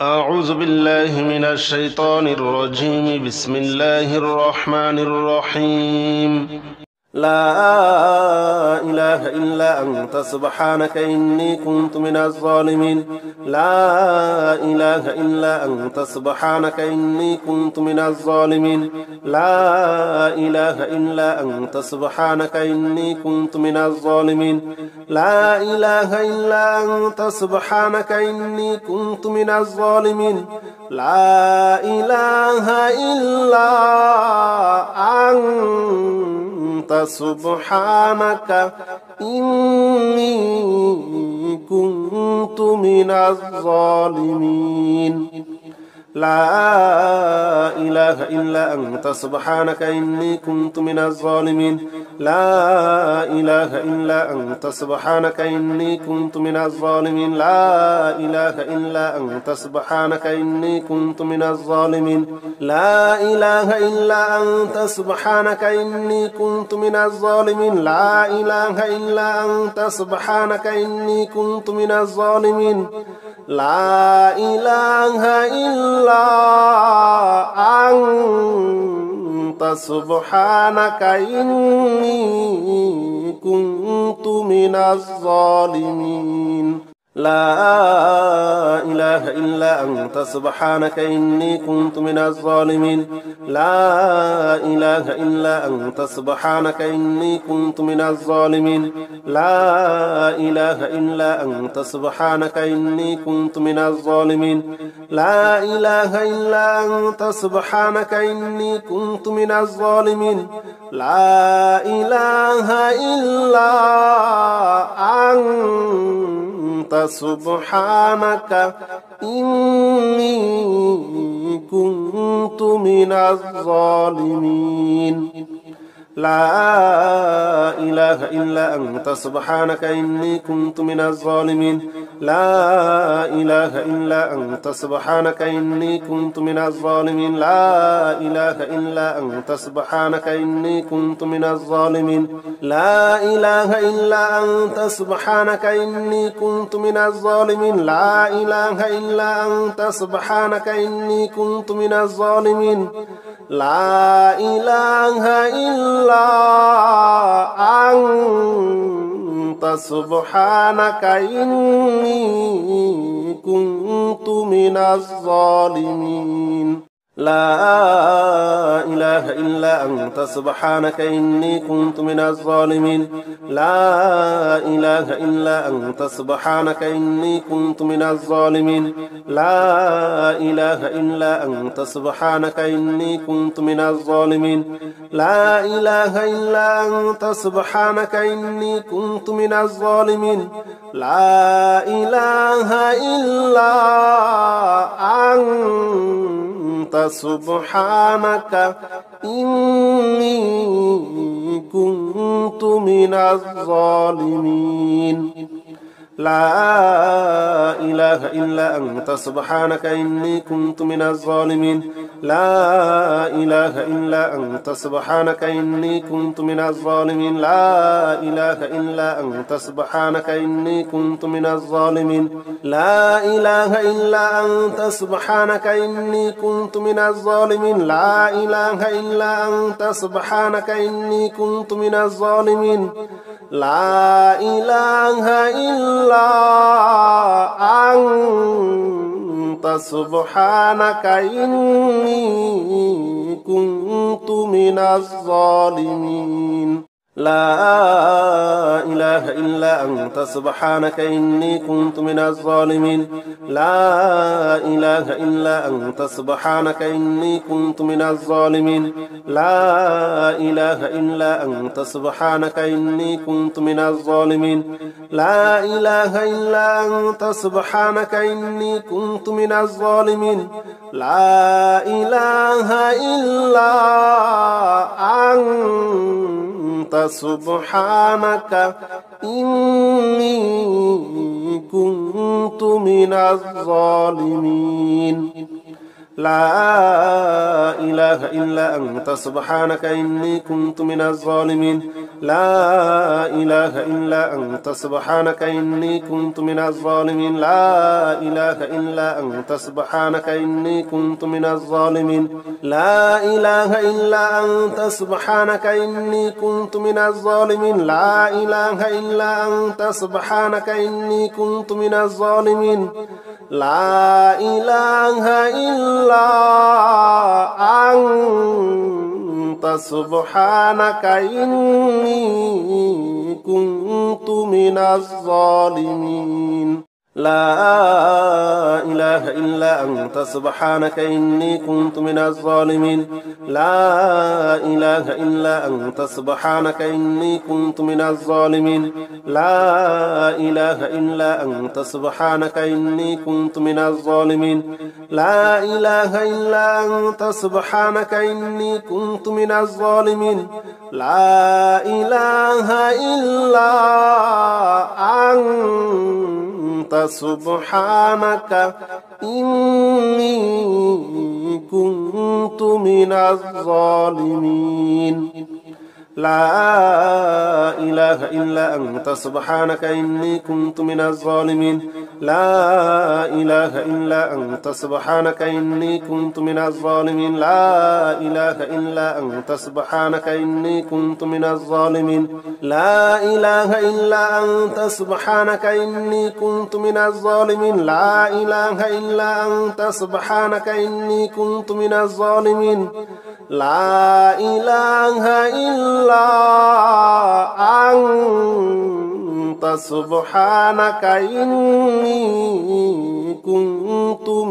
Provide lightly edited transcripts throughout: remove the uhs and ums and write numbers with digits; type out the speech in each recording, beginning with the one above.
أعوذ بالله من الشيطان الرجيم. بسم الله الرحمن الرحيم. لا إله إلا أنت سبحانك إني كنت من الظالمين. لا إله إلا أنت سبحانك إني كنت من الظالمين. لا إله إلا أنت سبحانك إني كنت من الظالمين. لا إله إلا أنت سبحانك إني كنت من الظالمين. لا إله إلا أنت سبحانك إني كنت من الظالمين. لا إله إلا أنت سبحانك إني كنت من الظالمين. لا إله إلا أنت سبحانك إني كنت من الظالمين. لا إله إلا أنت سبحانك إني كنت من الظالمين. لا إله إلا أنت سبحانك إني كنت من الظالمين. لا إله إلا أنت سبحانك إني كنت من الظالمين. لا إله إلا أنت سبحانك إني كنت من الظالمين. لا إله إلا أنت سبحانك إني كنت من الظالمين. لا إله إلا أنت سبحانك إني كنت من الظالمين. لا إله إلا أنت سبحانك إني كنت من الظالمين. لا إله إلا أنت سبحانك إني كنت من الظالمين. لا إله إلا أنت سبحانك إني كنت من الظالمين. لا إله إلا أنت سبحانك إني كنت من الظالمين. لا إله إلا أنت سبحانك إني كنت من الظالمين. لا إله إلا أنت سبحانك إني كنت من الظالمين. لا إله إلا أنت سبحانك إني كنت من الظالمين. لا إله إلا أنت سبحانك إني كنت من الظالمين. لا إله إلا أنت سبحانك إني كنت من الظالمين. لا إله إلا أنت سبحانك إني كنت من الظالمين. لا إله إلا أنت سبحانك إني كنت من الظالمين. لا إله إلا أنت سبحانك إني كنت من الظالمين. لا إله إلا أنت سبحانك إني كنت من الظالمين. لا إله إلا أنت سبحانك إني كنت من الظالمين. لا إله إلا أنت سبحانك إني كنت من الظالمين. لا إله إلا أنت سبحانك إني كنت من الظالمين. لا إله إلا أنت سبحانك إني كنت من الظالمين. لا إله إلا أنت سبحانك إني كنت من الظالمين. لا إله إلا أنت سبحانك إني كنت من الظالمين. لا إله إلا أنت سبحانك إني كنت من الظالمين. لا إله إلا أنت سبحانك إني كنت من الظالمين. لا إله إلا أنت سبحانك إني كنت من الظالمين. لا إله إلا أنت سبحانك إني كنت من الظالمين. لا إله إلا أنت سبحانك إني كنت من الظالمين. لا إله إلا أنت سبحانك إني كنت من الظالمين. لا إله إلا أنت سبحانك إني كنت من الظالمين لا إله إلا أنت سبحانك إني كنت من الظالمين لا إله إلا أنت سبحانك إني كنت من الظالمين لا إله إلا أنت سبحانك إني كنت من الظالمين لا إله إلا أنت سبحانك إني كنت من الظالمين لا إله إلا أنت سبحانك إني كنت من الظالمين لا إله إلا أنت سبحانك إني كنت من الظالمين لا إله إلا أنت سبحانك إني كنت من الظالمين لا إله إلا أنت سبحانك إني كنت من الظالمين لا إله إلا أنت سبحانك إني كنت من الظالمين لا إله إلا أنت سبحانك إني كنت من الظالمين لا إله إلا أنت سبحانك إني كنت من الظالمين لا إله إلا أنت سبحانك إني كنت من الظالمين لا إله إلا أنت سبحانك إني كنت من الظالمين لا إله إلا أنت سبحانك إني كنت من الظالمين لا إله إلا أنت سبحانك إني كنت من الظالمين لا إله إلا أنت سبحانك إني كنت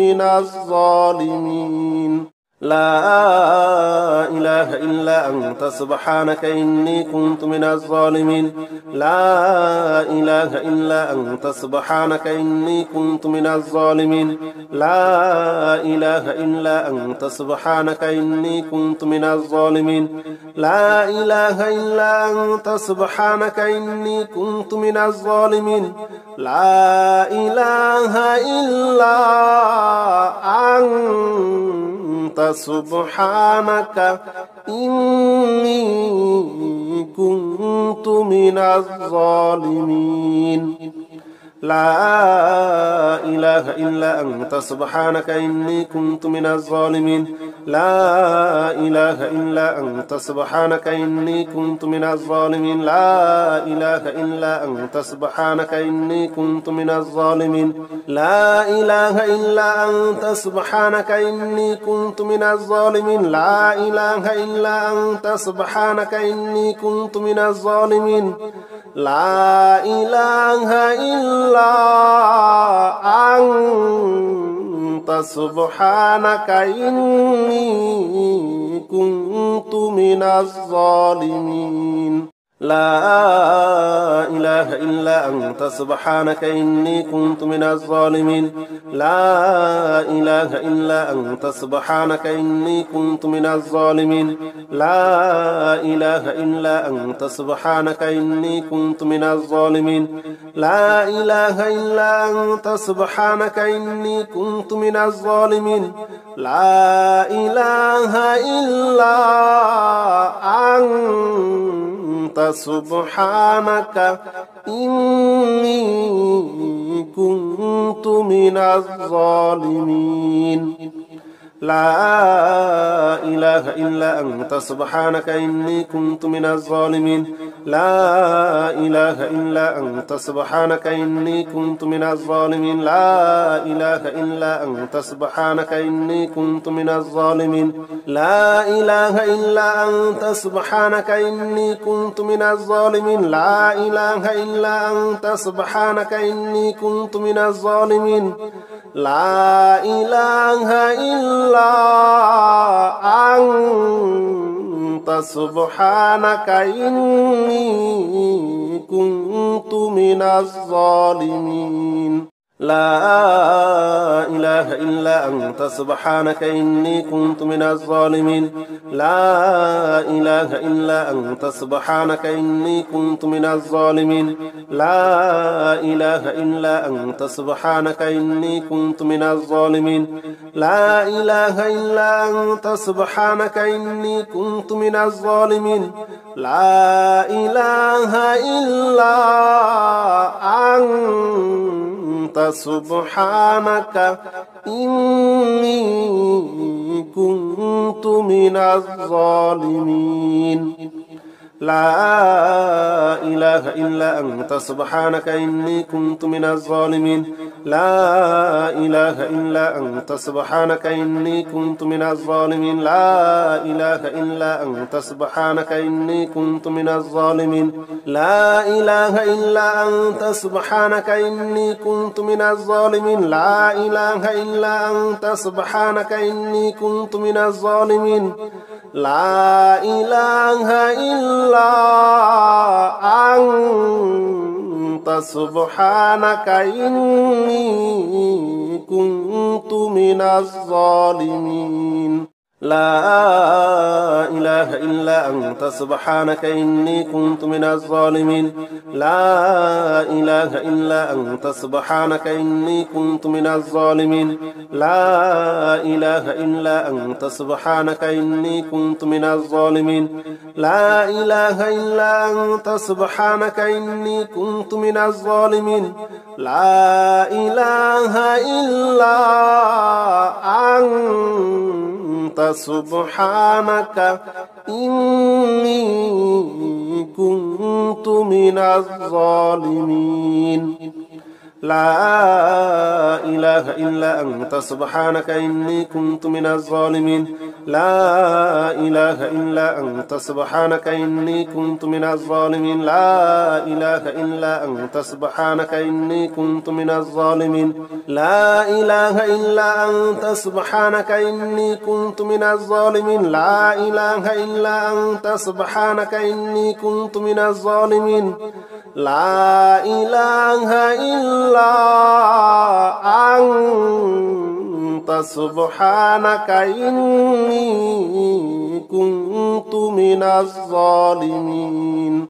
من الظالمين لا إله إلا أنت سبحانك إني كنت من الظالمين لا إله إلا أنت سبحانك إني كنت من الظالمين لا إله إلا أنت سبحانك إني كنت من الظالمين لا إله إلا أنت سبحانك إني كنت من الظالمين لا إله إلا أنت سبحانك إني كنت من الظالمين لا إله إلا أنت سبحانك إني كنت من الظالمين لا إله إلا أنت سبحانك إني كنت من الظالمين لا إله إلا أنت سبحانك إني كنت من الظالمين لا إله إلا أنت سبحانك إني كنت من الظالمين لا إله إلا أنت سبحانك إني كنت من الظالمين لا إله إلا أنت سبحانك إني كنت من الظالمين لا إله إلا أنت سبحانك إني كنت من الظالمين لا إله إلا أنت سبحانك إني كنت من الظالمين لا إله إلا أنت سبحانك إني كنت من الظالمين لا إله إلا أنت سبحانك إني كنت من الظالمين لا إله إلا أنت سبحانك إني كنت من الظالمين لا إله إلا أنت سبحانك إني كنت من الظالمين لا إله إلا أنت سبحانك إني كنت من الظالمين لا إله إلا أنت سبحانك إني كنت من الظالمين لا إله إلا أنت سبحانك إني كنت من الظالمين لا إله إلا أنت سبحانك إني كنت من الظالمين لا إله إلا أنت سبحانك إني كنت من الظالمين لا إله إلا أنت سبحانك إني كنت من الظالمين لا إله إلا أنت سبحانك إني كنت من الظالمين لا إله إلا أنت سبحانك إني كنت من الظالمين لا إله إلا أنت سبحانك إني كنت من الظالمين لا إله إلا أنت سبحانك إني كنت من الظالمين لا إله إلا أنت سبحانك إني كنت من الظالمين لا إله إلا أنت سبحانك إني كنت من الظالمين لا إله إلا أنت سبحانك إني كنت من الظالمين لا إله إلا أنت سبحانك إني كنت من الظالمين لا إله إلا أنت سبحانك إني كنت من الظالمين لا إله إلا أنت سبحانك إني كنت من الظالمين لا إله إلا أنت سبحانك إني كنت من الظالمين لا إله إلا أنت سبحانك إني كنت من الظالمين لا إله إلا أنت سبحانك إني كنت من الظالمين لا إله إلا أنت سبحانك إني كنت من الظالمين لا إله إلا أنت سبحانك إني كنت من الظالمين لا إله إلا أنت سبحانك إني كنت من الظالمين لا إله إلا أنت سبحانك إني كنت من الظالمين لا إله إلا أنت سبحانك إني كنت من الظالمين لا إله إلا أنت سبحانك إني كنت من الظالمين لا إله إلا أنت سبحانك إني كنت من الظالمين لا إله إلا أنت سبحانك إني كنت من الظالمين.